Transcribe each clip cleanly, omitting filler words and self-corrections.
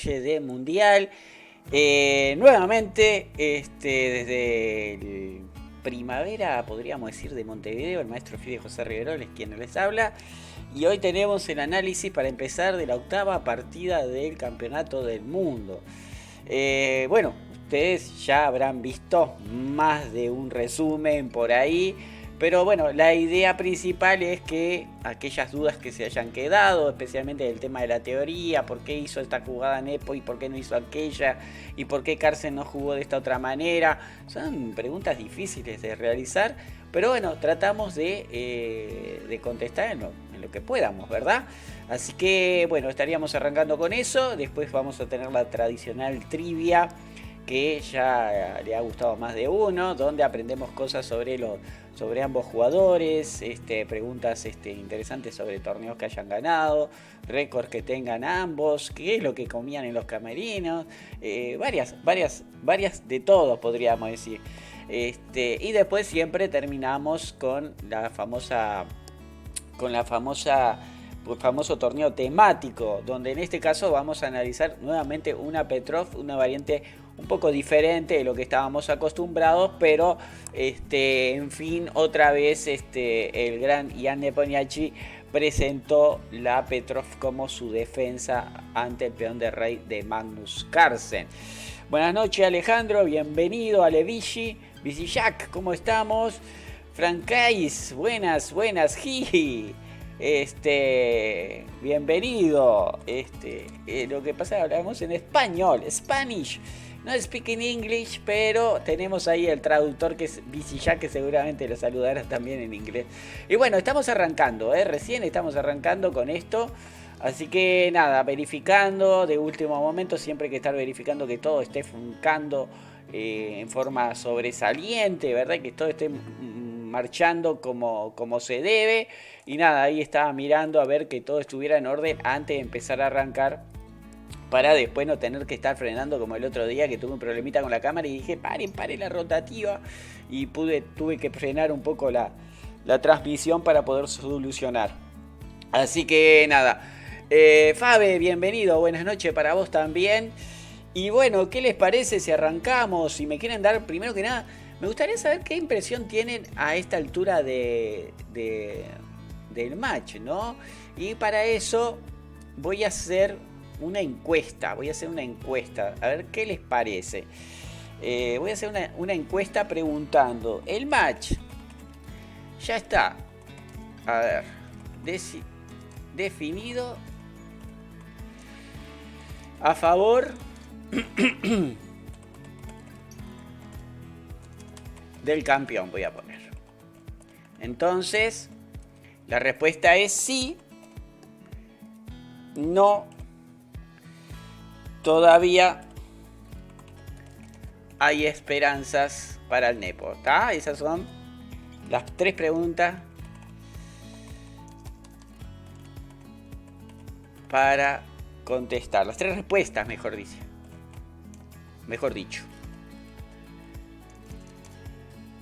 De Mundial. Nuevamente, desde el primavera, podríamos decir, de Montevideo, el maestro Fide José Riverol es quien les habla. Y hoy tenemos el análisis para empezar de la octava partida del Campeonato del Mundo. Bueno, ustedes ya habrán visto más de un resumen por ahí. Pero bueno, la idea principal es que aquellas dudas que se hayan quedado, especialmente del tema de la teoría, por qué hizo esta jugada Nepo y por qué no hizo aquella, y por qué Carlsen no jugó de esta otra manera, son preguntas difíciles de realizar, pero bueno, tratamos de contestar en lo que podamos, ¿verdad? Así que bueno, estaríamos arrancando con eso, después vamos a tener la tradicional trivia, que ya le ha gustado más de uno, donde aprendemos cosas sobre ambos jugadores, preguntas interesantes sobre torneos que hayan ganado, récords que tengan ambos, qué es lo que comían en los camerinos, varias de todo podríamos decir. Y después siempre terminamos con el famoso torneo temático, donde en este caso vamos a analizar nuevamente una Petrov, una variante un poco diferente de lo que estábamos acostumbrados, pero en fin, otra vez el gran Ian Nepomniachtchi presentó la Petrov como su defensa ante el peón de rey de Magnus Carlsen. Buenas noches, Alejandro, bienvenido a Levici, Jack, ¿cómo estamos? Francais, buenas, jiji. Bienvenido. Lo que pasa es que hablamos en español, Spanish. No speaking English, pero tenemos ahí el traductor que es Jack, que seguramente lo saludará también en inglés. Y bueno, estamos arrancando, recién estamos arrancando con esto. Así que nada, verificando de último momento, siempre hay que estar verificando que todo esté funcando en forma sobresaliente, ¿verdad? Que todo esté marchando como se debe. Y nada, ahí estaba mirando a ver que todo estuviera en orden antes de empezar a arrancar, para después no tener que estar frenando como el otro día, que tuve un problemita con la cámara y dije paren la rotativa, y tuve que frenar un poco la transmisión para poder solucionar. Así que nada, Fabe, bienvenido, buenas noches para vos también. Y bueno, ¿qué les parece si arrancamos? Si me quieren dar, primero que nada, me gustaría saber qué impresión tienen a esta altura del match, ¿no? Y para eso voy a hacer una encuesta, a ver qué les parece. Voy a hacer una encuesta preguntando, ¿el match ya está, a ver, definido a favor del campeón? Voy a poner. Entonces, la respuesta es sí, no, todavía hay esperanzas para el Nepo, ¿está? Esas son las tres preguntas para contestar. Las tres respuestas, mejor dicho.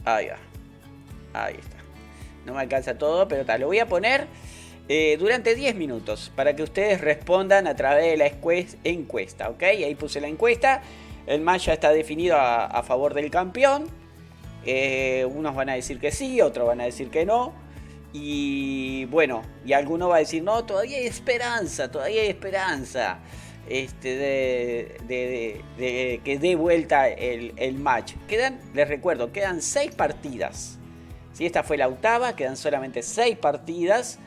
Ahí va. Ahí está. No me alcanza todo, pero tal. Lo voy a poner durante 10 minutos para que ustedes respondan a través de la encuesta, ¿ok? Ahí puse la encuesta. El match ya está definido a favor del campeón. Unos van a decir que sí, otros van a decir que no. Y bueno, y alguno va a decir, no, todavía hay esperanza. De que dé vuelta el match. Les recuerdo, quedan 6 partidas. Si esta fue la octava, quedan solamente 6 partidas.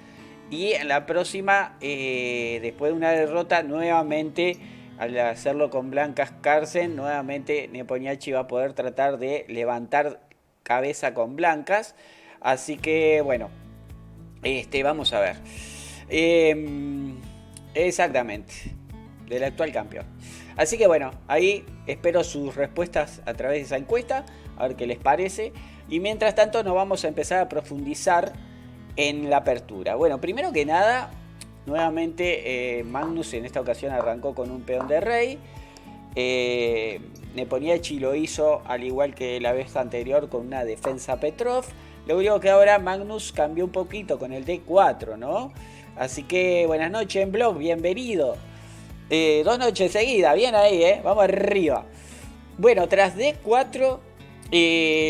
Y en la próxima, después de una derrota, nuevamente, al hacerlo con Blancas Carlsen, nuevamente Nepomniachtchi va a poder tratar de levantar cabeza con Blancas. Así que, bueno, vamos a ver. Exactamente, del actual campeón. Así que bueno, ahí espero sus respuestas a través de esa encuesta, a ver qué les parece. Y mientras tanto nos vamos a empezar a profundizar en la apertura. Bueno, primero que nada, nuevamente Magnus en esta ocasión arrancó con un peón de rey. Nepomniachtchi lo hizo al igual que la vez anterior con una defensa Petrov. Lo único que ahora Magnus cambió un poquito con el D4, ¿no? Así que buenas noches en blog, bienvenido. 2 noches seguidas, bien ahí, vamos arriba. Bueno, tras D4,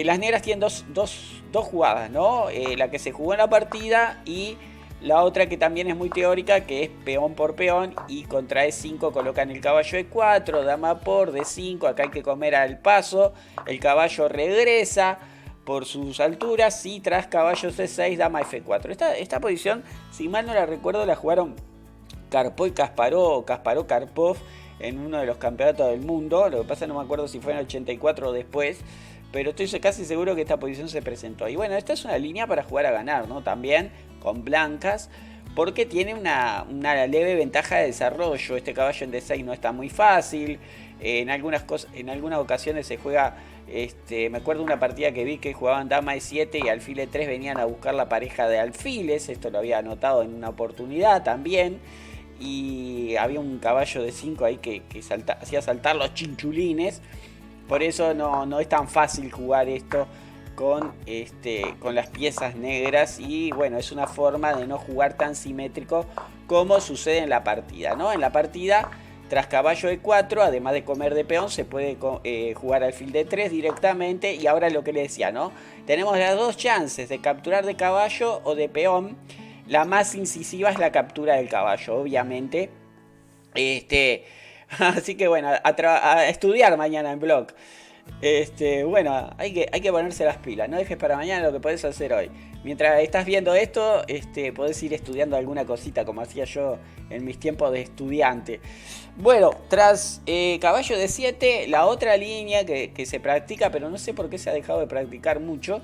las negras tienen dos jugadas, ¿no? La que se jugó en la partida y la otra que también es muy teórica, que es peón por peón, y contra E5 colocan el caballo E4, dama por D5, acá hay que comer al paso, el caballo regresa por sus alturas y tras caballo C6, dama F4. Esta posición, si mal no la recuerdo, la jugaron Karpov y Kasparov, Karpov en uno de los campeonatos del mundo. Lo que pasa no me acuerdo si fue en el 84 o después, pero estoy casi seguro que esta posición se presentó. Y bueno, esta es una línea para jugar a ganar, ¿no? También con blancas, porque tiene una leve ventaja de desarrollo. Este caballo en D6 no está muy fácil. En algunas ocasiones se juega, me acuerdo de una partida que vi que jugaban dama E7 y alfil E3, venían a buscar la pareja de alfiles. Esto lo había anotado en una oportunidad también. Y había un caballo de 5 ahí que hacía saltar los chinchulines. Por eso no es tan fácil jugar esto con las piezas negras. Y bueno, es una forma de no jugar tan simétrico como sucede en la partida, ¿no? En la partida, tras caballo E4, además de comer de peón, se puede jugar alfil D3 directamente. Y ahora lo que le decía, ¿no? Tenemos las dos chances de capturar de caballo o de peón. La más incisiva es la captura del caballo, obviamente. Así que bueno, a estudiar mañana en blog. Bueno, hay que ponerse las pilas. No dejes para mañana lo que podés hacer hoy. Mientras estás viendo esto, podés ir estudiando alguna cosita, como hacía yo en mis tiempos de estudiante. Bueno, tras caballo de 7, la otra línea que se practica, pero no sé por qué se ha dejado de practicar mucho.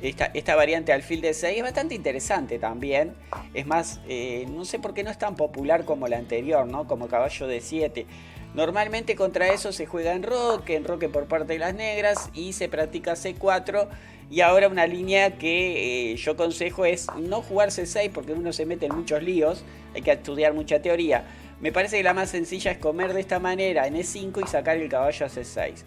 Esta variante alfil de 6 es bastante interesante también. Es más, no sé por qué no es tan popular como la anterior, ¿no? Como caballo de 7. Normalmente contra eso se juega enroque por parte de las negras y se practica C4. Y ahora una línea que yo aconsejo es no jugar C6 porque uno se mete en muchos líos. Hay que estudiar mucha teoría. Me parece que la más sencilla es comer de esta manera en E5 y sacar el caballo a C6.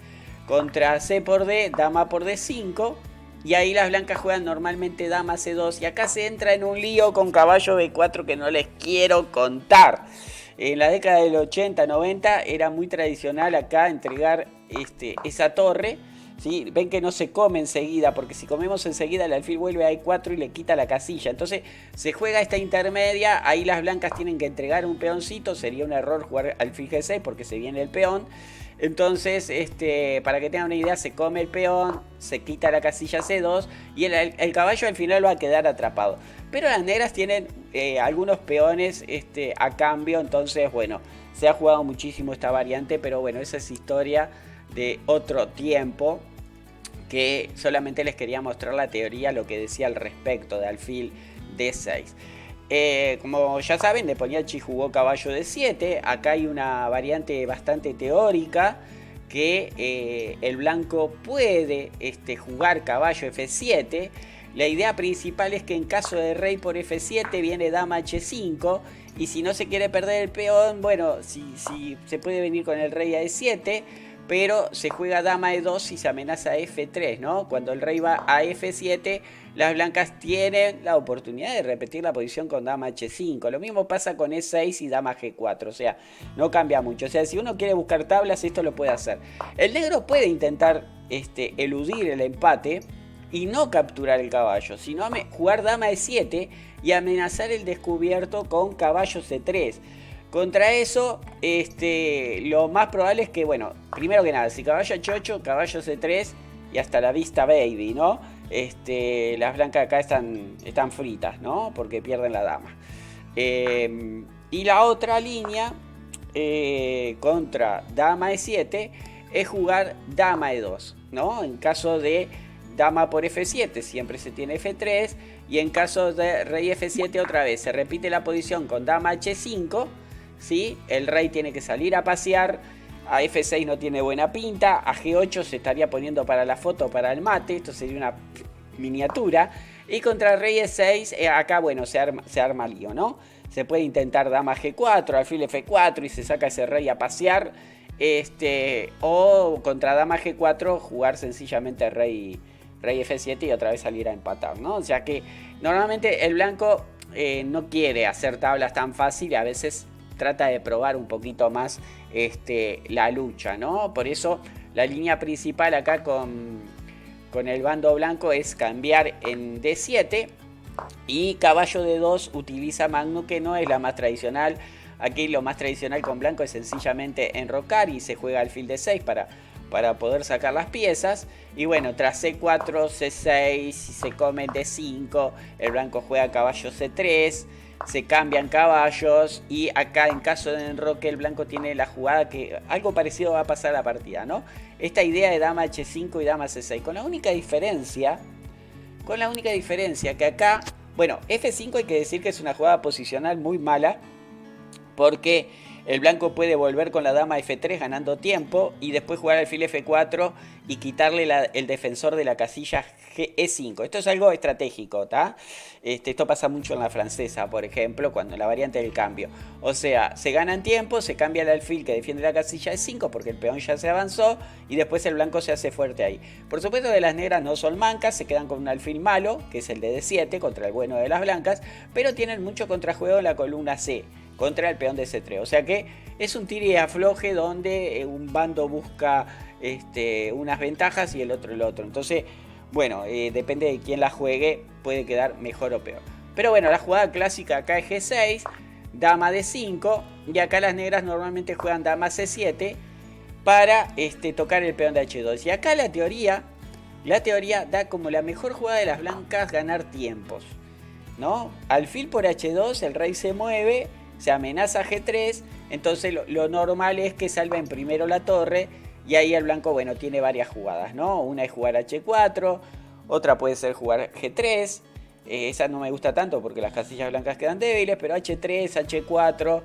Contra C por D, dama por D5. Y ahí las blancas juegan normalmente dama C2. Y acá se entra en un lío con caballo B4 que no les quiero contar. En la década del 80, 90 era muy tradicional acá entregar esa torre. ¿Sí? Ven que no se come enseguida, porque si comemos enseguida el alfil vuelve a E4 y le quita la casilla. Entonces se juega esta intermedia. Ahí las blancas tienen que entregar un peoncito. Sería un error jugar alfil G6 porque se viene el peón. Entonces, para que tengan una idea, se come el peón, se quita la casilla C2 y el caballo al final va a quedar atrapado. Pero las negras tienen algunos peones a cambio, entonces, bueno, se ha jugado muchísimo esta variante, pero bueno, esa es historia de otro tiempo, que solamente les quería mostrar la teoría, lo que decía al respecto de alfil D6. Como ya saben, Nepomniachtchi jugó caballo de 7. Acá hay una variante bastante teórica que el blanco puede jugar caballo F7. La idea principal es que en caso de rey por F7 viene dama H5. Y si no se quiere perder el peón, bueno, si se puede venir con el rey a E7. Pero se juega dama E2 y se amenaza F3, ¿no? Cuando el rey va a F7, las blancas tienen la oportunidad de repetir la posición con dama H5. Lo mismo pasa con E6 y dama G4, o sea, no cambia mucho. O sea, si uno quiere buscar tablas, esto lo puede hacer. El negro puede intentar eludir el empate y no capturar el caballo, sino jugar dama E7 y amenazar el descubierto con caballo C3. Contra eso, lo más probable es que, bueno, primero que nada, si caballo H8, caballo C3 y hasta la vista baby, ¿no? Las blancas acá están fritas, ¿no? Porque pierden la dama. Y la otra línea, contra dama E7, es jugar dama E2, ¿no? En caso de dama por F7, siempre se tiene F3. Y en caso de rey F7, otra vez, se repite la posición con dama H5. ¿Sí? El rey tiene que salir a pasear. A F6 no tiene buena pinta. A G8 se estaría poniendo para la foto, para el mate. Esto sería una miniatura. Y contra el rey E6, acá, bueno, se arma lío, ¿no? Se puede intentar dama G4, alfil F4 y se saca ese rey a pasear. O contra dama G4 jugar sencillamente rey F7 y otra vez salir a empatar, ¿no? O sea que normalmente el blanco no quiere hacer tablas tan fácil y a veces trata de probar un poquito más la lucha, ¿no? Por eso la línea principal acá con el bando blanco es cambiar en D7 y caballo de 2 utiliza Magnus, que no es la más tradicional. Aquí lo más tradicional con blanco es sencillamente enrocar y se juega alfil de 6 para poder sacar las piezas. Y bueno, tras C4, C6, si se come D5, el blanco juega caballo C3, se cambian caballos y acá en caso de enroque el blanco tiene la jugada que algo parecido va a pasar a la partida, ¿no? Esta idea de dama H5 y dama C6, con la única diferencia que acá, bueno, F5 hay que decir que es una jugada posicional muy mala, porque el blanco puede volver con la dama F3 ganando tiempo y después jugar alfil F4 y quitarle el defensor de la casilla E5. Esto es algo estratégico, ¿tá? Esto pasa mucho en la francesa, por ejemplo, cuando la variante del cambio. O sea, se ganan tiempo, se cambia el alfil que defiende la casilla E5 porque el peón ya se avanzó y después el blanco se hace fuerte ahí. Por supuesto que las negras no son mancas, se quedan con un alfil malo, que es el de D7 contra el bueno de las blancas, pero tienen mucho contrajuego en la columna C contra el peón de C3, o sea que es un tire y afloje donde un bando busca unas ventajas y el otro el otro. Entonces, bueno, depende de quién la juegue, puede quedar mejor o peor. Pero bueno, la jugada clásica acá es G6, dama D5 y acá las negras normalmente juegan dama C7 para tocar el peón de H2. Y acá la teoría da como la mejor jugada de las blancas ganar tiempos, ¿no? Alfil por H2, el rey se mueve, se amenaza G3, entonces lo normal es que salven primero la torre y ahí el blanco, bueno, tiene varias jugadas, ¿no? Una es jugar H4, otra puede ser jugar G3, esa no me gusta tanto porque las casillas blancas quedan débiles, pero H3, H4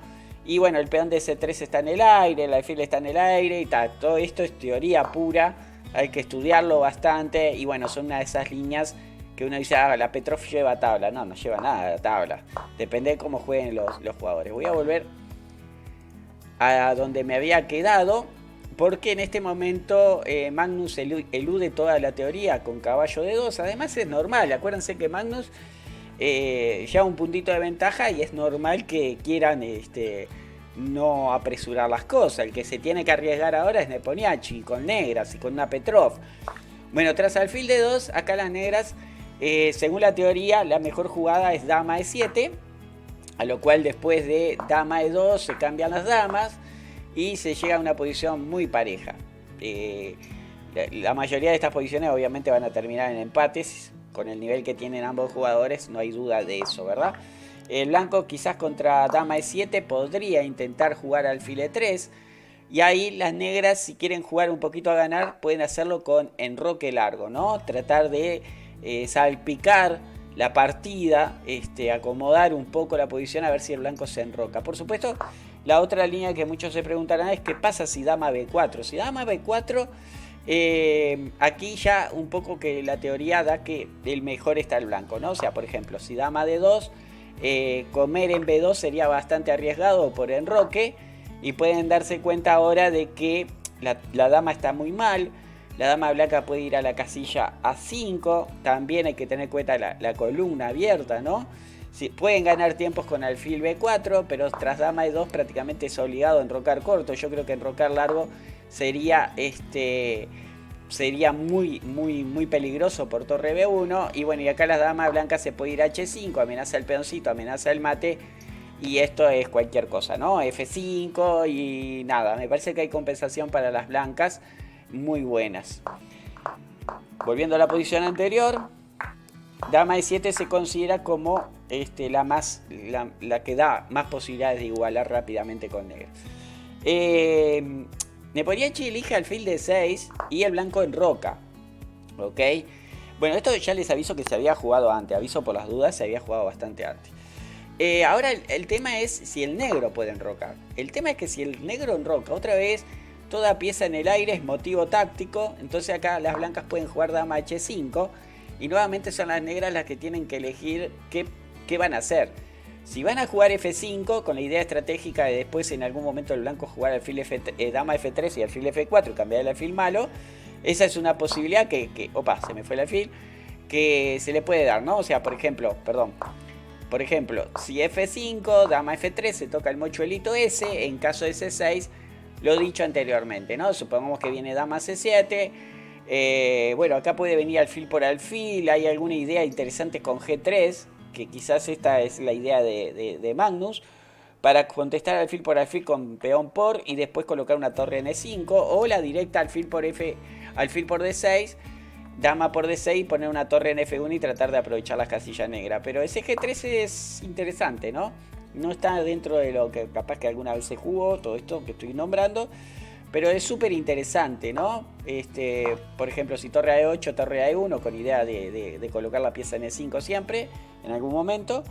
y bueno, el peón de C3 está en el aire, el alfil está en el aire y tal. Todo esto es teoría pura, hay que estudiarlo bastante y bueno, son una de esas líneas que uno dice, la Petrov lleva tabla. No lleva nada de tabla. Depende de cómo jueguen los jugadores. Voy a volver a donde me había quedado, porque en este momento Magnus elude toda la teoría con caballo de 2. Además es normal, acuérdense que Magnus lleva un puntito de ventaja y es normal que quieran no apresurar las cosas. El que se tiene que arriesgar ahora es Nepomniachtchi con negras y con una Petrov. Bueno, tras alfil de 2, acá las negras, según la teoría, la mejor jugada es dama E7, a lo cual después de dama E2 se cambian las damas y se llega a una posición muy pareja. La mayoría de estas posiciones obviamente van a terminar en empates, con el nivel que tienen ambos jugadores, no hay duda de eso, ¿verdad? El blanco quizás contra dama E7 podría intentar jugar alfil E3, y ahí las negras, si quieren jugar un poquito a ganar, pueden hacerlo con enroque largo, ¿no? Tratar de salpicar la partida, acomodar un poco la posición a ver si el blanco se enroca. Por supuesto, la otra línea que muchos se preguntarán es qué pasa si dama B4. Si dama B4, aquí ya un poco que la teoría da que el mejor está el blanco, ¿no? O sea, por ejemplo, si dama D2, comer en B2 sería bastante arriesgado por enroque y pueden darse cuenta ahora de que la dama está muy mal. La dama blanca puede ir a la casilla A5. También hay que tener en cuenta la columna abierta, ¿no? Pueden ganar tiempos con alfil B4, pero tras dama E2 prácticamente es obligado a enrocar corto. Yo creo que enrocar largo sería muy peligroso por torre B1. Y bueno, y acá la dama blanca se puede ir a H5, amenaza el peoncito, amenaza el mate. Y esto es cualquier cosa, ¿no? F5 y nada. Me parece que hay compensación para las blancas muy buenas. Volviendo a la posición anterior, dama E7 se considera como la que da más posibilidades de igualar rápidamente con negro. Nepomniachtchi elige alfil de 6 y el blanco enroca, ¿ok? Bueno, esto ya les aviso que se había jugado antes, aviso por las dudas, se había jugado bastante antes. Ahora el tema es si el negro puede enrocar. El tema es que si el negro enroca otra vez, toda pieza en el aire es motivo táctico. Entonces acá las blancas pueden jugar dama H5 y nuevamente son las negras las que tienen que elegir qué van a hacer. Si van a jugar F5 con la idea estratégica de después en algún momento el blanco jugar alfil dama F3 y alfil F4 y cambiar el alfil malo, esa es una posibilidad que se me fue el alfil, que se le puede dar, ¿no? O sea, por ejemplo, Por ejemplo, si F5, dama F3, se toca el mochuelito S, en caso de C6, lo dicho anteriormente, ¿no? Supongamos que viene dama C7. Bueno, acá puede venir alfil por alfil, hay alguna idea interesante con G3, que quizás esta es la idea de Magnus, para contestar alfil por alfil con peón por y después colocar una torre en E5, o la directa alfil por D6, dama por D6 y poner una torre en F1 y tratar de aprovechar las casillas negras. Pero ese G3 es interesante, ¿no? No está dentro de lo que capaz que alguna vez se jugó, todo esto que estoy nombrando, pero es súper interesante, ¿no? Por ejemplo, si torre a E8, torre a E1, con idea de colocar la pieza en E5 siempre, en algún momento.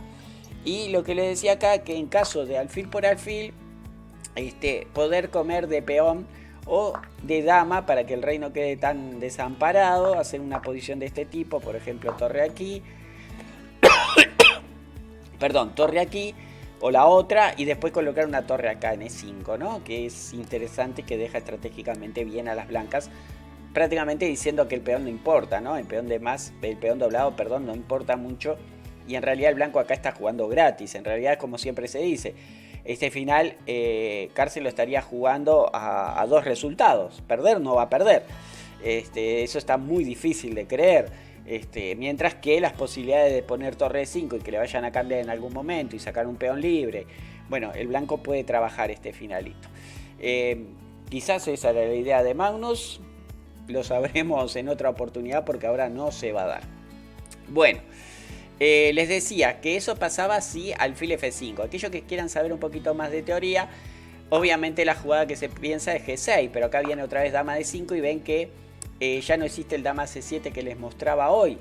Y lo que les decía acá, que en caso de alfil por alfil, poder comer de peón o de dama para que el rey no quede tan desamparado, hacer una posición de este tipo, por ejemplo, torre aquí, perdón, torre aquí, o la otra, y después colocar una torre acá en E5, ¿no? Que es interesante, que deja estratégicamente bien a las blancas, prácticamente diciendo que el peón no importa, ¿no? El peón doblado, perdón, no importa mucho, y en realidad el blanco acá está jugando gratis. En realidad, como siempre se dice, este final Cárcel lo estaría jugando a dos resultados. Perder no va a perder. Eso está muy difícil de creer. Mientras que las posibilidades de poner torre E5 y que le vayan a cambiar en algún momento y sacar un peón libre, bueno, el blanco puede trabajar este finalito. Quizás esa era la idea de Magnus. Lo sabremos en otra oportunidad porque ahora no se va a dar. Bueno, les decía que eso pasaba si alfil F5. Aquellos que quieran saber un poquito más de teoría, obviamente la jugada que se piensa es G6, pero acá viene otra vez dama D5 y ven que ya no existe el dama C7 que les mostraba hoy.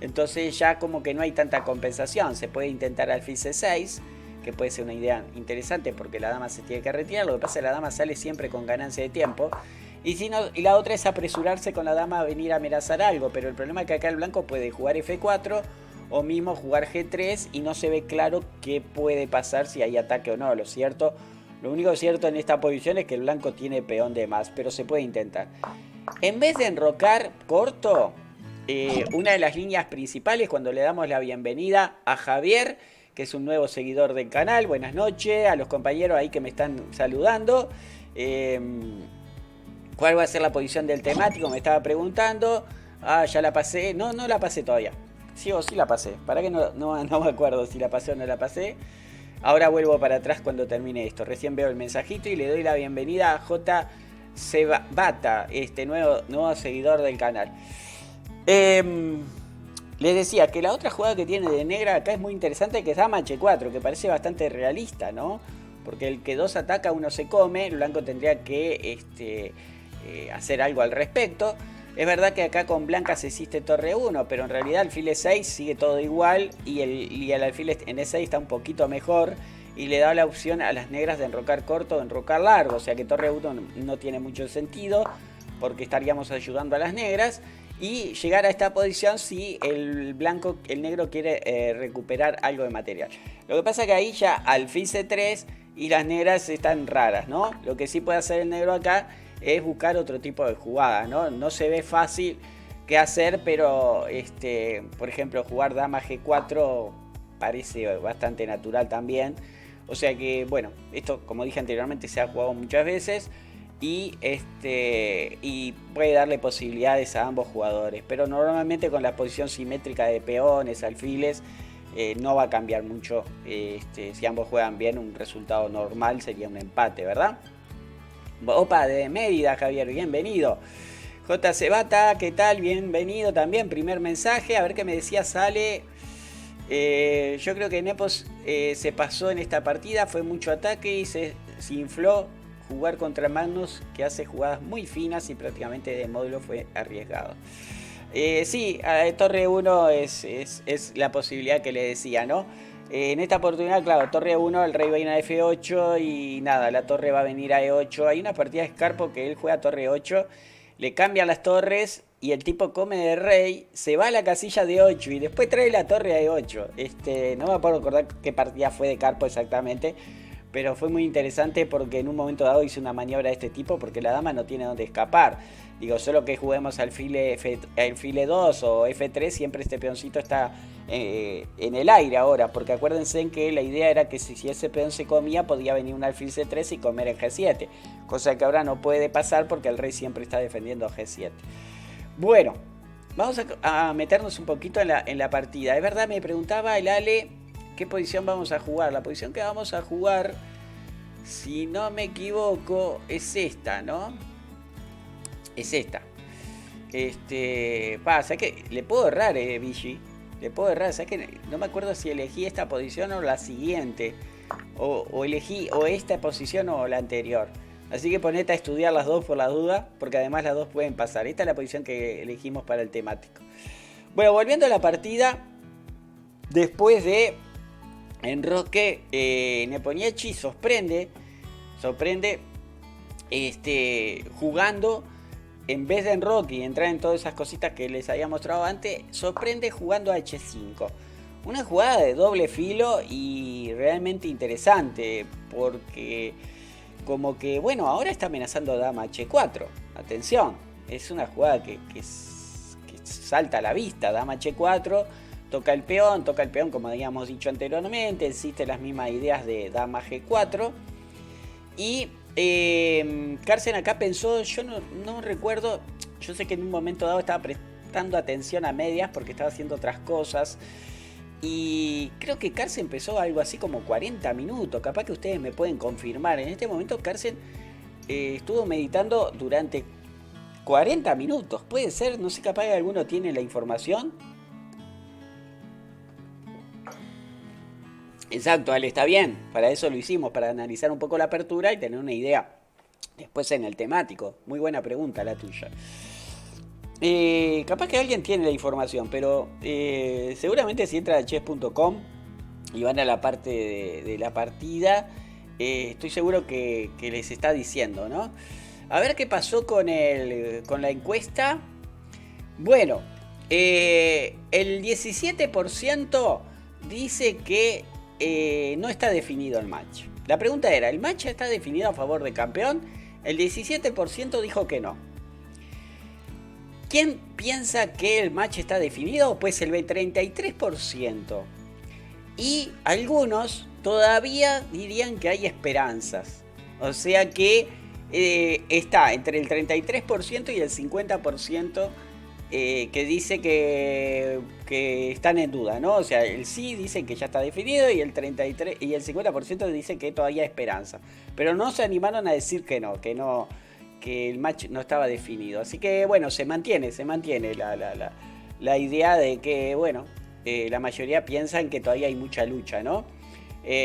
Entonces ya como que no hay tanta compensación. Se puede intentar alfil C6, que puede ser una idea interesante porque la dama se tiene que retirar. Lo que pasa es que la dama sale siempre con ganancia de tiempo. Y la otra es apresurarse con la dama a venir a amenazar algo. Pero el problema es que acá el blanco puede jugar F4 o mismo jugar G3 y no se ve claro qué puede pasar, si hay ataque o no. Lo único cierto en esta posición es que el blanco tiene peón de más, pero se puede intentar. En vez de enrocar corto, una de las líneas principales, cuando le damos la bienvenida a Javier, que es un nuevo seguidor del canal, buenas noches, a los compañeros ahí que me están saludando. ¿Cuál va a ser la posición del temático? Me estaba preguntando. Ya la pasé. No la pasé todavía. Sí o sí la pasé. Para que no me acuerdo si la pasé o no la pasé. Ahora vuelvo para atrás cuando termine esto. Recién veo el mensajito y le doy la bienvenida a J. Sebata, nuevo seguidor del canal. Les decía que la otra jugada que tiene de negra acá es muy interesante, que es dama H4, que parece bastante realista, ¿no? Porque el que 2 ataca, 1 se come. El blanco tendría que hacer algo al respecto. Es verdad que acá con blancas existe torre 1, pero en realidad alfil E6 sigue todo igual y el alfil en E6 está un poquito mejor y le da la opción a las negras de enrocar corto o enrocar largo, o sea que torre 1 no tiene mucho sentido porque estaríamos ayudando a las negras y llegar a esta posición si el negro quiere recuperar algo de material. Lo que pasa es que ahí ya alfil C3 y las negras están raras, ¿no? Lo que sí puede hacer el negro acá es buscar otro tipo de jugada, ¿no? No se ve fácil qué hacer, pero por ejemplo jugar dama G4 parece bastante natural también. O sea que, bueno, esto como dije anteriormente se ha jugado muchas veces y puede darle posibilidades a ambos jugadores. Pero normalmente con la posición simétrica de peones, alfiles, no va a cambiar mucho. Si ambos juegan bien, un resultado normal sería un empate, ¿verdad? Opa, de Mérida, Javier, bienvenido. J. Sebata, ¿qué tal? Bienvenido también, primer mensaje, a ver qué me decía Sale. Yo creo que Nepos se pasó en esta partida, fue mucho ataque y se infló. Jugar contra Magnus, que hace jugadas muy finas y prácticamente de módulo fue arriesgado. Sí, torre 1 es la posibilidad que le decía, ¿no? En esta oportunidad, claro, torre 1, el rey va a ir a F8 y nada, la torre va a venir a E8. Hay una partida de Scarpo que él juega torre 8, le cambian las torres y el tipo come de rey, se va a la casilla de 8 y después trae la torre a E8. No me puedo acordar qué partida fue de Carpo exactamente, pero fue muy interesante porque en un momento dado hice una maniobra de este tipo porque la dama no tiene dónde escapar. Digo, solo que juguemos alfil 2 o F3, siempre este peoncito está en el aire ahora, porque acuérdense en que la idea era que si ese peón se comía podía venir un alfil C3 y comer en G7, cosa que ahora no puede pasar porque el rey siempre está defendiendo G7. Bueno, vamos a meternos un poquito en la partida. Es verdad, me preguntaba el Ale qué posición vamos a jugar. La posición que vamos a jugar, si no me equivoco, es esta, ¿no? Es esta. Pasa que le puedo errar, Vichy. Le puedo errar, ¿sabes que no me acuerdo si elegí esta posición o la siguiente? O elegí o esta posición o la anterior. Así que ponete a estudiar las dos por la duda, porque además las dos pueden pasar. Esta es la posición que elegimos para el temático. Bueno, volviendo a la partida, después de enroque, Nepomniachtchi sorprende jugando, en vez de enroque y entrar en todas esas cositas que les había mostrado antes, sorprende jugando a H5. Una jugada de doble filo y realmente interesante, porque como que, bueno, ahora está amenazando dama H4. Atención, es una jugada que salta a la vista. Dama H4, toca el peón como habíamos dicho anteriormente. Existen las mismas ideas de dama G4. Y Carlsen acá pensó, yo no recuerdo, yo sé que en un momento dado estaba prestando atención a medias porque estaba haciendo otras cosas. Y creo que Carlsen empezó algo así como 40 minutos. Capaz que ustedes me pueden confirmar. En este momento Carlsen estuvo meditando durante 40 minutos. Puede ser, no sé, capaz que alguno tiene la información. Exacto, Ale, está bien. Para eso lo hicimos, para analizar un poco la apertura y tener una idea. Después en el temático. Muy buena pregunta la tuya. Capaz que alguien tiene la información, pero seguramente si entra a chess.com y van a la parte de la partida, estoy seguro que les está diciendo, ¿no? A ver qué pasó con la encuesta. Bueno, el 17% dice que no está definido el match. La pregunta era, ¿el match está definido a favor de campeón? El 17% dijo que no. ¿Quién piensa que el match está definido? Pues el 33%. Y algunos todavía dirían que hay esperanzas. O sea que está entre el 33% y el 50% que dice que están en duda, ¿no? O sea, el sí dice que ya está definido y el 33 y el 50% dice que todavía hay esperanza. Pero no se animaron a decir que el match no estaba definido. Así que bueno, se mantiene la idea de que, bueno, la mayoría piensan que todavía hay mucha lucha, ¿no?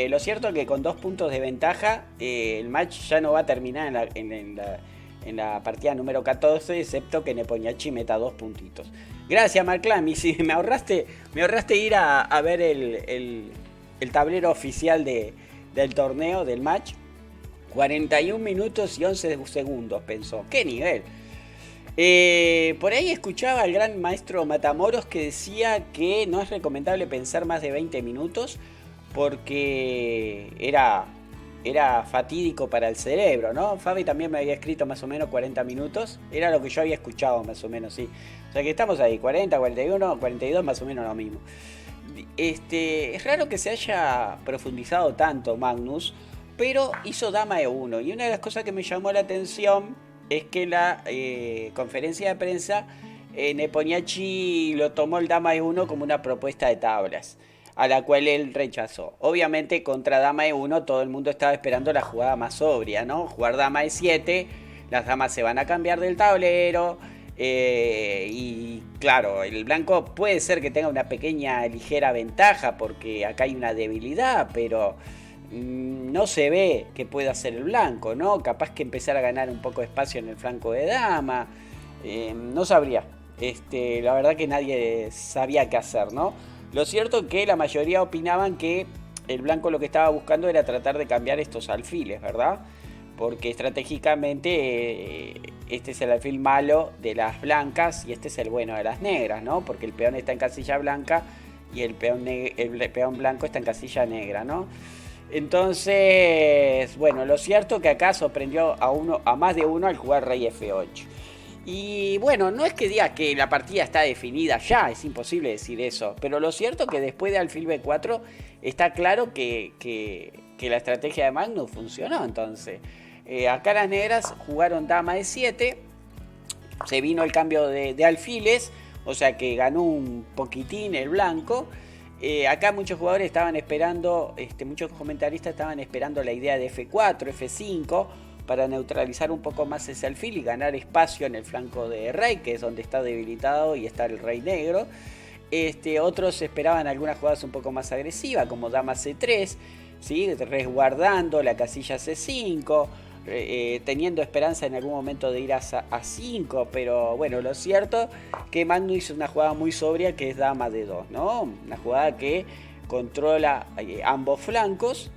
Lo cierto es que con 2 puntos de ventaja, el match ya no va a terminar en la partida número 14, excepto que Nepomniachtchi meta 2 puntitos. Gracias, Marclami. Si me ahorraste ir a ver el tablero oficial del torneo, del match. 41 minutos y 11 segundos, pensó. ¡Qué nivel! Por ahí escuchaba al gran maestro Matamoros que decía que no es recomendable pensar más de 20 minutos porque era fatídico para el cerebro, ¿no? Fabi también me había escrito más o menos 40 minutos. Era lo que yo había escuchado más o menos, sí. O sea que estamos ahí, 40, 41, 42, más o menos lo mismo. Es raro que se haya profundizado tanto Magnus, pero hizo dama E1 y una de las cosas que me llamó la atención es que la conferencia de prensa Nepomniachtchi lo tomó el dama E1 como una propuesta de tablas, a la cual él rechazó. Obviamente contra dama E1 todo el mundo estaba esperando la jugada más sobria, ¿no? Jugar dama E7, las damas se van a cambiar del tablero y claro, el blanco puede ser que tenga una pequeña ligera ventaja porque acá hay una debilidad, pero no se ve que pueda hacer el blanco, ¿no? Capaz que empezar a ganar un poco de espacio en el flanco de dama. No sabría. La verdad que nadie sabía qué hacer, ¿no? Lo cierto es que la mayoría opinaban que el blanco lo que estaba buscando era tratar de cambiar estos alfiles, ¿verdad? Porque estratégicamente este es el alfil malo de las blancas y este es el bueno de las negras, ¿no? Porque el peón está en casilla blanca y el peón blanco está en casilla negra, ¿no? Entonces, bueno, lo cierto que acá sorprendió a más de uno al jugar rey F8. Y bueno, no es que diga que la partida está definida ya, es imposible decir eso. Pero lo cierto que después de alfil B4 está claro que la estrategia de Magnus funcionó. Entonces, acá las negras jugaron dama E7, se vino el cambio de alfiles, o sea que ganó un poquitín el blanco. Acá muchos jugadores estaban esperando, muchos comentaristas estaban esperando la idea de F4, F5 para neutralizar un poco más ese alfil y ganar espacio en el flanco de rey, que es donde está debilitado y está el rey negro. Otros esperaban algunas jugadas un poco más agresivas, como dama C3, ¿sí? Resguardando la casilla C5, teniendo esperanza en algún momento de ir a 5, pero bueno, lo cierto que Magnus hizo una jugada muy sobria, que es dama D2, ¿no? Una jugada que controla ambos flancos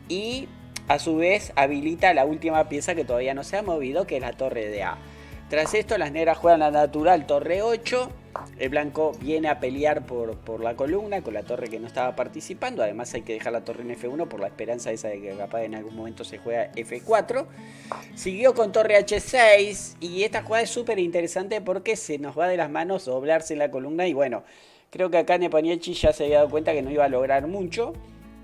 y a su vez habilita la última pieza que todavía no se ha movido, que es la torre de A. Tras esto las negras juegan la natural torre 8. El blanco viene a pelear por la columna con la torre que no estaba participando. Además hay que dejar la torre en F1 por la esperanza esa de que capaz en algún momento se juega F4. Siguió con torre H6 y esta jugada es súper interesante porque se nos va de las manos doblarse en la columna. Y bueno, creo que acá Nepomniachtchi ya se había dado cuenta que no iba a lograr mucho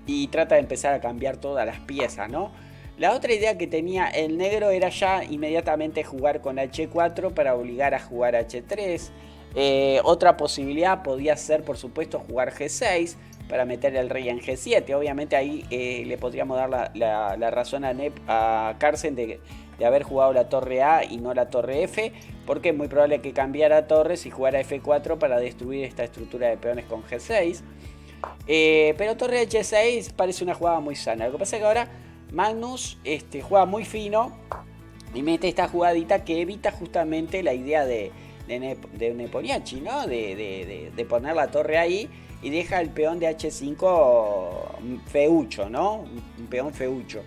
y trata de empezar a cambiar todas las piezas, ¿no? La otra idea que tenía el negro era ya inmediatamente jugar con H4 para obligar a jugar H3. Otra posibilidad podía ser, por supuesto, jugar G6 para meter el rey en G7. Obviamente ahí le podríamos dar la razón a Carlsen de haber jugado la torre A y no la torre F, porque es muy probable que cambiara torres y jugara F4 para destruir esta estructura de peones con G6. Pero torre H6 parece una jugada muy sana. Lo que pasa es que ahora Magnus juega muy fino y mete esta jugadita que evita justamente la idea de Nepomniachtchi, ¿no? De poner la torre ahí y deja el peón de H5 feucho, ¿no? Un peón feucho.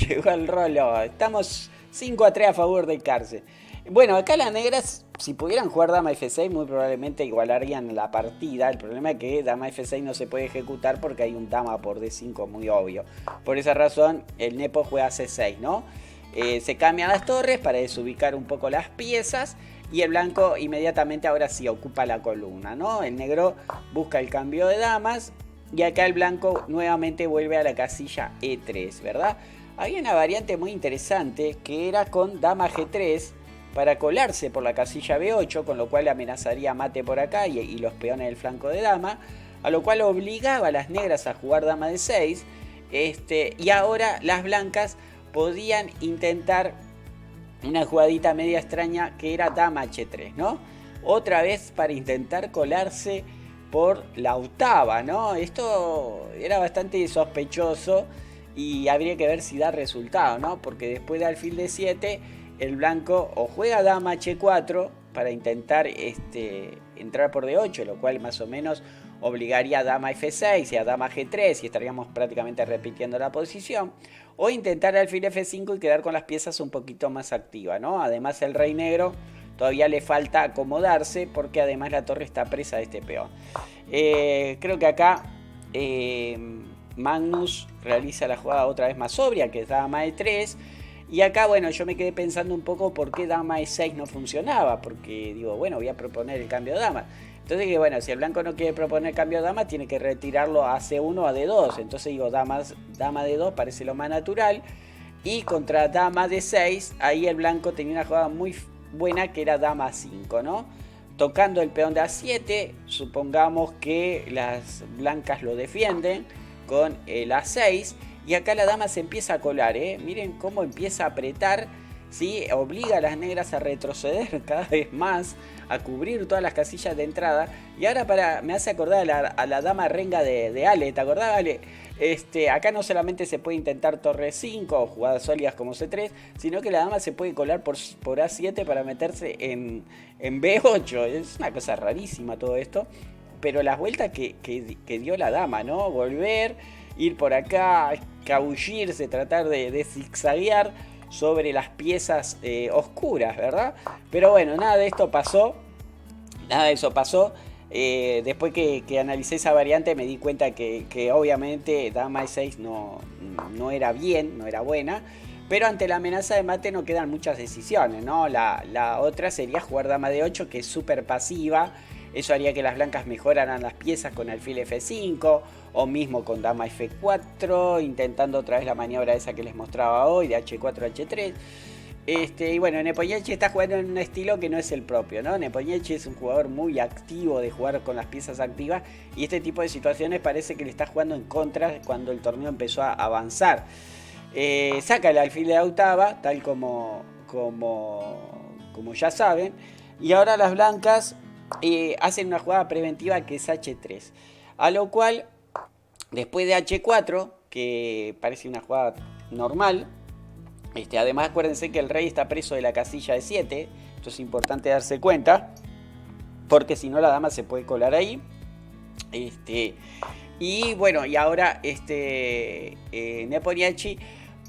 Llegó el rolo. Estamos 5-3 a favor del Carlsen. Bueno, acá las negras, si pudieran jugar dama F6, muy probablemente igualarían la partida. El problema es que dama F6 no se puede ejecutar porque hay un dama por D5 muy obvio. Por esa razón, el Nepo juega C6, ¿no? Se cambian las torres para desubicar un poco las piezas y el blanco inmediatamente ahora sí ocupa la columna, ¿no? El negro busca el cambio de damas y acá el blanco nuevamente vuelve a la casilla E3, ¿verdad? Había una variante muy interesante que era con dama G3 para colarse por la casilla B8, con lo cual amenazaría mate por acá y los peones del flanco de dama, a lo cual obligaba a las negras a jugar dama D6, y ahora las blancas podían intentar una jugadita media extraña que era dama H3, ¿no? Otra vez para intentar colarse por la octava, ¿no? Esto era bastante sospechoso y habría que ver si da resultado, ¿no? Porque después de alfil D7 el blanco o juega dama H4 para intentar entrar por D8, lo cual más o menos obligaría a dama F6 y a dama G3 y estaríamos prácticamente repitiendo la posición, o intentar alfil F5 y quedar con las piezas un poquito más activas, ¿no? Además el rey negro todavía le falta acomodarse porque además la torre está presa de este peón. Creo que acá Magnus realiza la jugada otra vez más sobria, que es dama E3. Y acá, bueno, yo me quedé pensando un poco por qué dama E6 no funcionaba. Porque digo, bueno, voy a proponer el cambio de dama. Entonces que bueno, si el blanco no quiere proponer cambio de dama, tiene que retirarlo a C1 o a D2. Entonces digo, dama D2 parece lo más natural. Y contra dama D6, ahí el blanco tenía una jugada muy buena que era dama A5, ¿no? Tocando el peón de A7, supongamos que las blancas lo defienden con el A6. Y acá la dama se empieza a colar, miren cómo empieza a apretar, ¿sí? Obliga a las negras a retroceder cada vez más, a cubrir todas las casillas de entrada. Y ahora me hace acordar a la dama renga de Ale, ¿te acordás, Ale? Acá no solamente se puede intentar torre 5 o jugadas sólidas como C3, sino que la dama se puede colar por A7 para meterse en B8. Es una cosa rarísima todo esto, pero las vueltas que dio la dama, ¿no? Volver, ir por acá, escabullirse, tratar de zigzaguear sobre las piezas oscuras, ¿verdad? Pero bueno, nada de esto pasó. Nada de eso pasó. Después que analicé esa variante me di cuenta que obviamente dama E6 no era bien, no era buena. Pero ante la amenaza de mate no quedan muchas decisiones, ¿no? La otra sería jugar dama D8, que es súper pasiva. Eso haría que las blancas mejoraran las piezas con alfil F5 o mismo con dama F4, intentando otra vez la maniobra esa que les mostraba hoy de H4 a H3. Y bueno, Nepomniachtchi está jugando en un estilo que no es el propio, ¿no? Nepomniachtchi es un jugador muy activo de jugar con las piezas activas y este tipo de situaciones parece que le está jugando en contra cuando el torneo empezó a avanzar. Saca el alfil de octava, tal como ya saben, y ahora las blancas hacen una jugada preventiva que es H3, a lo cual después de H4, que parece una jugada normal, además acuérdense que el rey está preso de la casilla de 7, esto es importante darse cuenta, porque si no la dama se puede colar ahí. Y bueno, y ahora Nepomniachtchi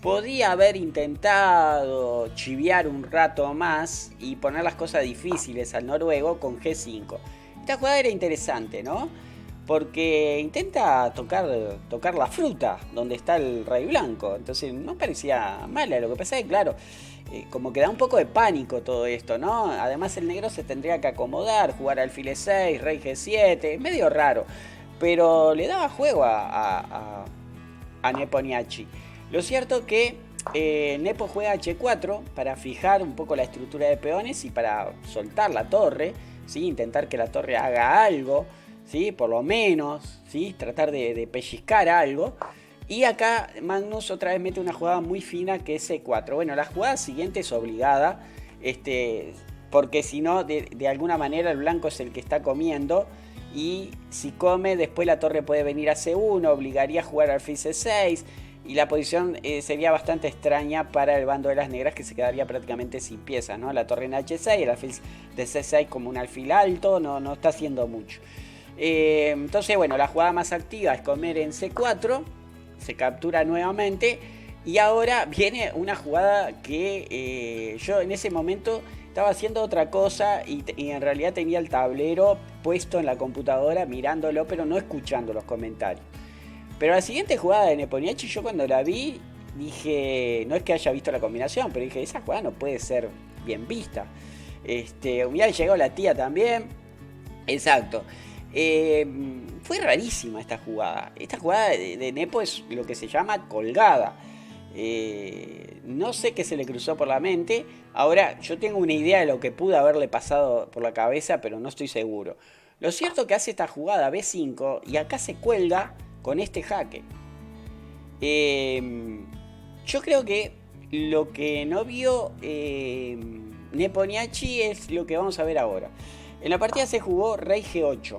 podía haber intentado chiviar un rato más y poner las cosas difíciles al noruego con G5. Esta jugada era interesante, ¿no? Porque intenta tocar la fruta donde está el rey blanco. Entonces no parecía mala. Lo que pasa es que, claro, como que da un poco de pánico todo esto, ¿no? Además el negro se tendría que acomodar, jugar alfil E6, rey G7, medio raro. Pero le daba juego a Nepomniachtchi. Lo cierto que Nepo juega H4 para fijar un poco la estructura de peones y para soltar la torre, ¿sí? Intentar que la torre haga algo, ¿sí? Por lo menos, ¿sí? Tratar de pellizcar algo. Y acá Magnus otra vez mete una jugada muy fina que es C4. Bueno, la jugada siguiente es obligada, porque si no, de alguna manera el blanco es el que está comiendo. Y si come, después la torre puede venir a C1, obligaría a jugar alfil C6. Y la posición sería bastante extraña para el bando de las negras, que se quedaría prácticamente sin piezas, ¿no? La torre en H6, el alfil de C6 como un alfil alto, no está haciendo mucho. Entonces, bueno, la jugada más activa es comer en C4, se captura nuevamente. Y ahora viene una jugada que yo en ese momento estaba haciendo otra cosa y en realidad tenía el tablero puesto en la computadora mirándolo, pero no escuchando los comentarios. Pero la siguiente jugada de Nepomniachtchi, yo cuando la vi, dije, no es que haya visto la combinación, pero dije, esa jugada no puede ser bien vista. Hubiera llegado la tía también. Exacto. Fue rarísima esta jugada. Esta jugada de Nepo es lo que se llama colgada. No sé qué se le cruzó por la mente. Ahora, yo tengo una idea de lo que pudo haberle pasado por la cabeza, pero no estoy seguro. Lo cierto es que hace esta jugada B5 y acá se cuelga con este jaque. Yo creo que lo que no vio Nepomniachtchi es lo que vamos a ver ahora. En la partida se jugó rey G8.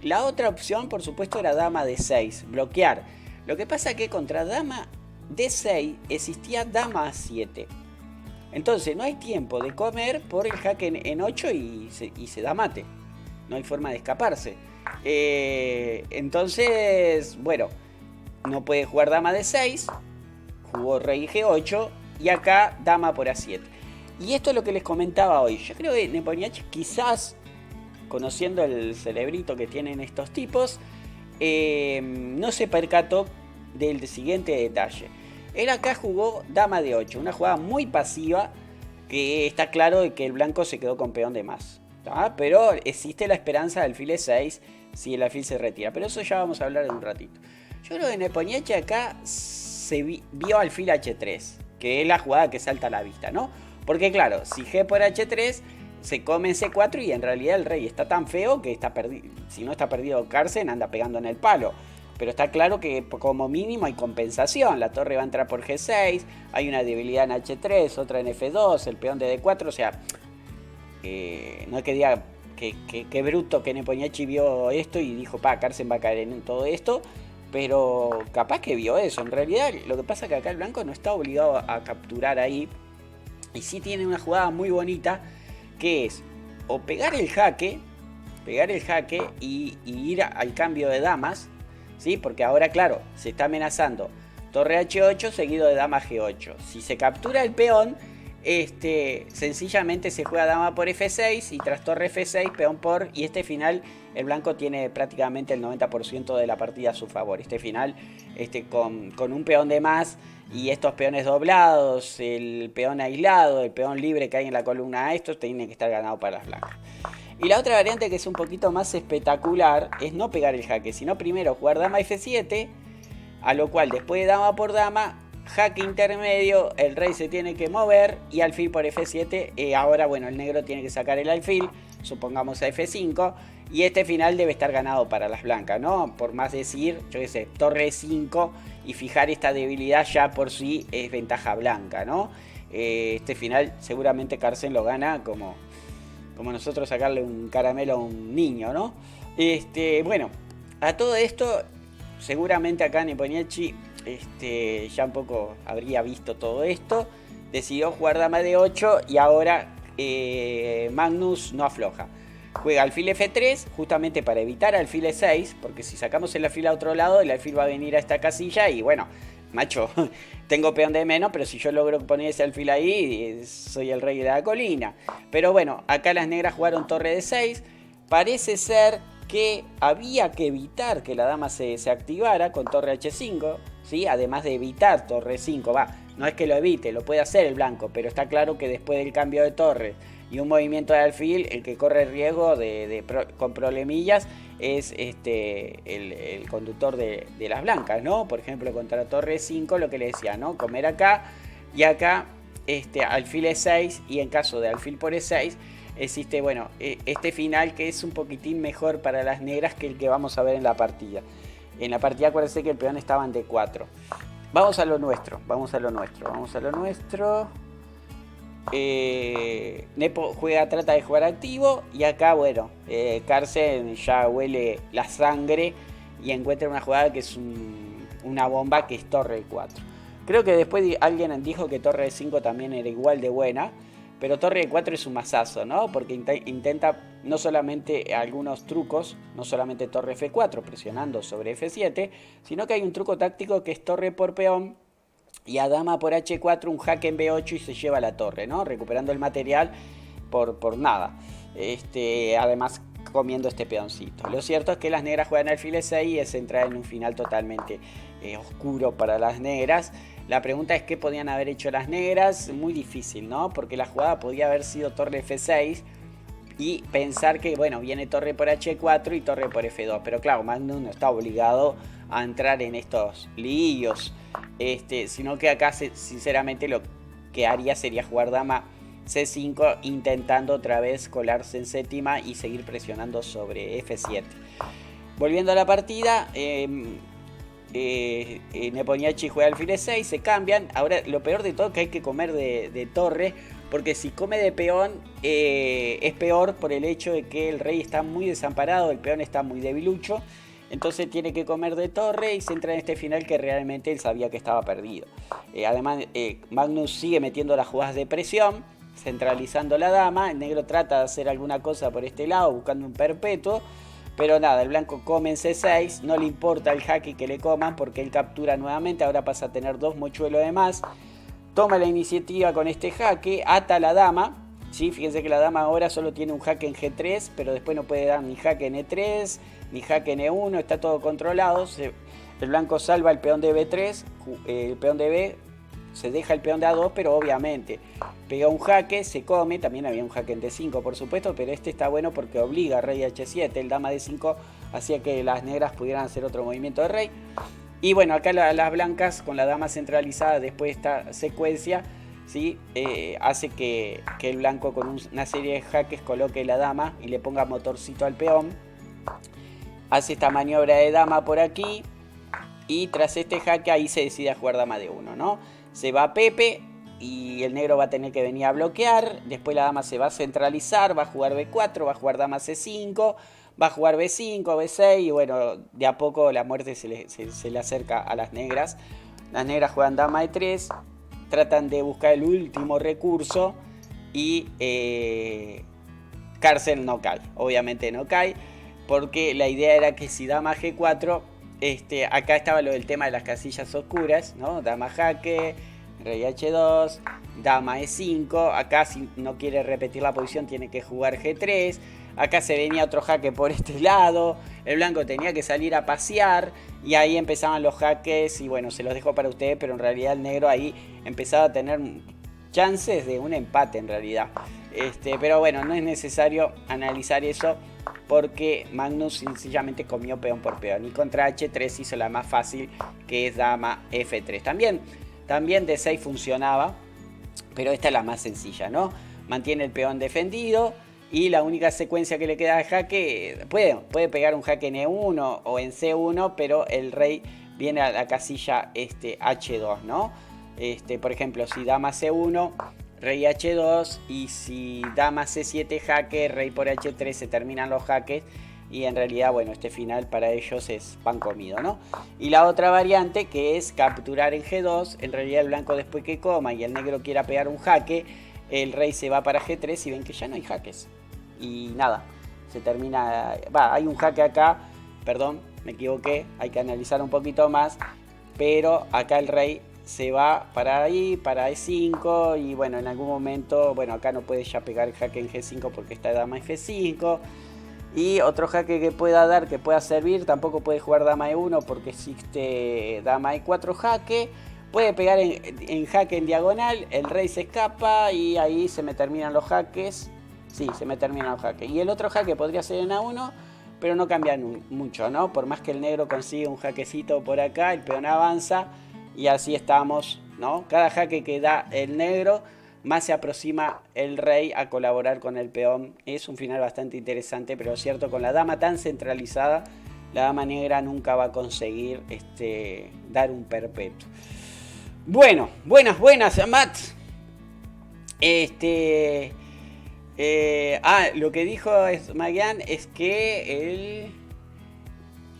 La otra opción, por supuesto, era dama D6, bloquear. Lo que pasa es que contra dama D6 existía dama A7. Entonces no hay tiempo de comer por el jaque en 8 y se da mate. No hay forma de escaparse. Entonces, bueno, no puede jugar dama D6, jugó rey G8 y acá dama por A7. Y esto es lo que les comentaba hoy. Yo creo que Nepomniachtchi, quizás, conociendo el cerebrito que tienen estos tipos, no se percató del siguiente detalle. Él acá jugó dama D8, una jugada muy pasiva que está claro de que el blanco se quedó con peón de más. ¿Tá? Pero existe la esperanza del alfil E6 si el alfil se retira. Pero eso ya vamos a hablar en un ratito. Yo creo que Nepomniachtchi acá se vio alfil H3, que es la jugada que salta a la vista, ¿no? Porque claro, si G por H3 se come en C4 y en realidad el rey está tan feo que está perdido. Si no está perdido Carlsen, anda pegando en el palo. Pero está claro que como mínimo hay compensación. La torre va a entrar por G6, hay una debilidad en H3, otra en F2, el peón de D4. O sea, no es que diga que bruto que Nepomniachtchi vio esto y dijo, Carlsen va a caer en todo esto. Pero capaz que vio eso. En realidad lo que pasa es que acá el blanco no está obligado a capturar ahí. Y sí tiene una jugada muy bonita, que es o pegar el jaque y ir al cambio de damas, ¿sí? Porque ahora, claro, se está amenazando torre H8 seguido de dama G8. Si se captura el peón, sencillamente se juega dama por F6 y tras torre F6, peón por... Y este final el blanco tiene prácticamente el 90% de la partida a su favor. Este final con un peón de más y estos peones doblados, el peón aislado, el peón libre que hay en la columna A, estos tienen que estar ganados para las blancas. Y la otra variante que es un poquito más espectacular es no pegar el jaque, sino primero jugar dama F7, a lo cual después de dama por dama, jaque intermedio, el rey se tiene que mover y alfil por F7. Ahora, bueno, el negro tiene que sacar el alfil, supongamos a F5, y este final debe estar ganado para las blancas, ¿no? Por más decir, yo qué sé, torre 5 y fijar esta debilidad ya por sí es ventaja blanca, ¿no? Este final seguramente Carlsen lo gana como nosotros sacarle un caramelo a un niño, ¿no? Bueno, a todo esto, seguramente acá Nepomniachtchi ya un poco habría visto todo esto, decidió jugar dama de 8 y ahora Magnus no afloja. Juega alfil F3 justamente para evitar alfil E6, porque si sacamos el alfil a otro lado, el alfil va a venir a esta casilla y bueno, macho, tengo peón de menos, pero si yo logro poner ese alfil ahí, soy el rey de la colina. Pero bueno, acá las negras jugaron torre de 6. Parece ser que había que evitar que la dama se activara con torre H5, ¿sí? Además de evitar torre 5, no es que lo evite, lo puede hacer el blanco, pero está claro que después del cambio de torre y un movimiento de alfil, el que corre el riesgo con problemillas es el conductor de las blancas, ¿no? Por ejemplo, contra torre 5, lo que le decía, ¿no? Comer acá y acá alfil E6, y en caso de alfil por E6 existe, bueno, este final que es un poquitín mejor para las negras que el que vamos a ver en la partida. En la partida acuérdense que el peón estaba en D4. Vamos a lo nuestro. Nepo trata de jugar activo y acá, bueno, Carlsen ya huele la sangre y encuentra una jugada que es una bomba, que es torre 4. Creo que después alguien dijo que torre 5 también era igual de buena, pero torre 4 es un masazo, ¿no? Porque intenta no solamente algunos trucos, no solamente torre F4 presionando sobre F7, sino que hay un truco táctico que es torre por peón y a dama por H4 un jaque en B8 y se lleva la torre, ¿no? Recuperando el material por nada. Además comiendo este peoncito. Lo cierto es que las negras juegan alfil E6 y es entrar en un final totalmente oscuro para las negras. La pregunta es qué podían haber hecho las negras. Muy difícil, ¿no? Porque la jugada podía haber sido torre F6 y pensar que, bueno, viene torre por H4 y torre por F2. Pero claro, Magnus no está obligado a entrar en estos líos. Sino que acá, sinceramente, lo que haría sería jugar dama C5 intentando otra vez colarse en séptima y seguir presionando sobre F7. Volviendo a la partida, Nepomniachtchi juega alfil E6, se cambian. Ahora lo peor de todo es que hay que comer de torre, porque si come de peón es peor por el hecho de que el rey está muy desamparado, el peón está muy debilucho. Entonces tiene que comer de torre y se entra en este final que realmente él sabía que estaba perdido. Además, Magnus sigue metiendo las jugadas de presión, centralizando la dama. El negro trata de hacer alguna cosa por este lado, buscando un perpetuo. Pero nada, el blanco come en C6, no le importa el jaque que le coman porque él captura nuevamente. Ahora pasa a tener 2 mochuelos de más. Toma la iniciativa con este jaque, ata a la dama. ¿Sí? Fíjense que la dama ahora solo tiene un jaque en G3, pero después no puede dar ni jaque en E3, ni jaque en E1, está todo controlado. El blanco salva el peón de B3, el peón de B, se deja el peón de A2, pero obviamente pega un jaque, se come. También había un jaque en D5, por supuesto, pero este está bueno porque obliga a rey H7. El dama D5 hacía que las negras pudieran hacer otro movimiento de rey. Y bueno, acá las blancas con la dama centralizada después de esta secuencia, ¿sí? Hace que el blanco con una serie de jaques coloque la dama y le ponga motorcito al peón. Hace esta maniobra de dama por aquí y tras este jaque ahí se decide a jugar dama de 1, ¿no? Se va Pepe y el negro va a tener que venir a bloquear. Después la dama se va a centralizar, va a jugar B4, va a jugar dama C5, va a jugar B5, B6 y bueno, de a poco la muerte se le acerca a las negras. Las negras juegan dama E3, tratan de buscar el último recurso y Carlsen no cae. Obviamente no cae porque la idea era que si dama G4, acá estaba lo del tema de las casillas oscuras, ¿no? Dama jaque, Rey H2, dama E5. Acá si no quiere repetir la posición tiene que jugar G3. Acá se venía otro jaque por este lado. El blanco tenía que salir a pasear. Y ahí empezaban los jaques. Y bueno, se los dejo para ustedes. Pero en realidad el negro ahí empezaba a tener chances de un empate en realidad. Pero bueno, no es necesario analizar eso. Porque Magnus sencillamente comió peón por peón. Y contra H3 hizo la más fácil, que es dama F3. También D6 funcionaba. Pero esta es la más sencilla, ¿no? Mantiene el peón defendido. Y la única secuencia que le queda al jaque, puede pegar un jaque en E1 o en C1, pero el rey viene a la casilla H2, ¿no? Por ejemplo, si dama C1, rey H2, y si dama C7 jaque, rey por H3, se terminan los jaques. Y en realidad, bueno, este final para ellos es pan comido, ¿no? Y la otra variante, que es capturar en G2, en realidad el blanco después que coma y el negro quiera pegar un jaque, el rey se va para G3 y ven que ya no hay jaques. Y nada, se termina... hay un jaque acá, perdón, me equivoqué, hay que analizar un poquito más. Pero acá el rey se va para ahí, para E5. Y bueno, en algún momento, bueno, acá no puede ya pegar el jaque en G5 porque está dama en G5. Y otro jaque que pueda dar, que pueda servir, tampoco puede jugar dama E1 porque existe dama E4 jaque. Puede pegar en jaque en diagonal, el rey se escapa y ahí se me terminan los jaques. Sí, se me terminan los jaques. Y el otro jaque podría ser en A1, pero no cambia mucho, ¿no? Por más que el negro consiga un jaquecito por acá, el peón avanza y así estamos, ¿no? Cada jaque que da el negro, más se aproxima el rey a colaborar con el peón. Es un final bastante interesante, pero es cierto, con la dama tan centralizada, la dama negra nunca va a conseguir dar un perpetuo. Bueno, buenas, Matt. Lo que dijo Magian es que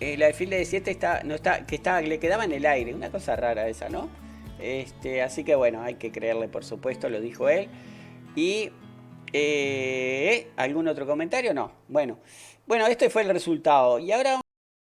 la alfil de 7 le quedaba en el aire. Una cosa rara esa, ¿no? Así que bueno, hay que creerle, por supuesto, lo dijo él. Y ¿algún otro comentario? No. Bueno, este fue el resultado. Y ahora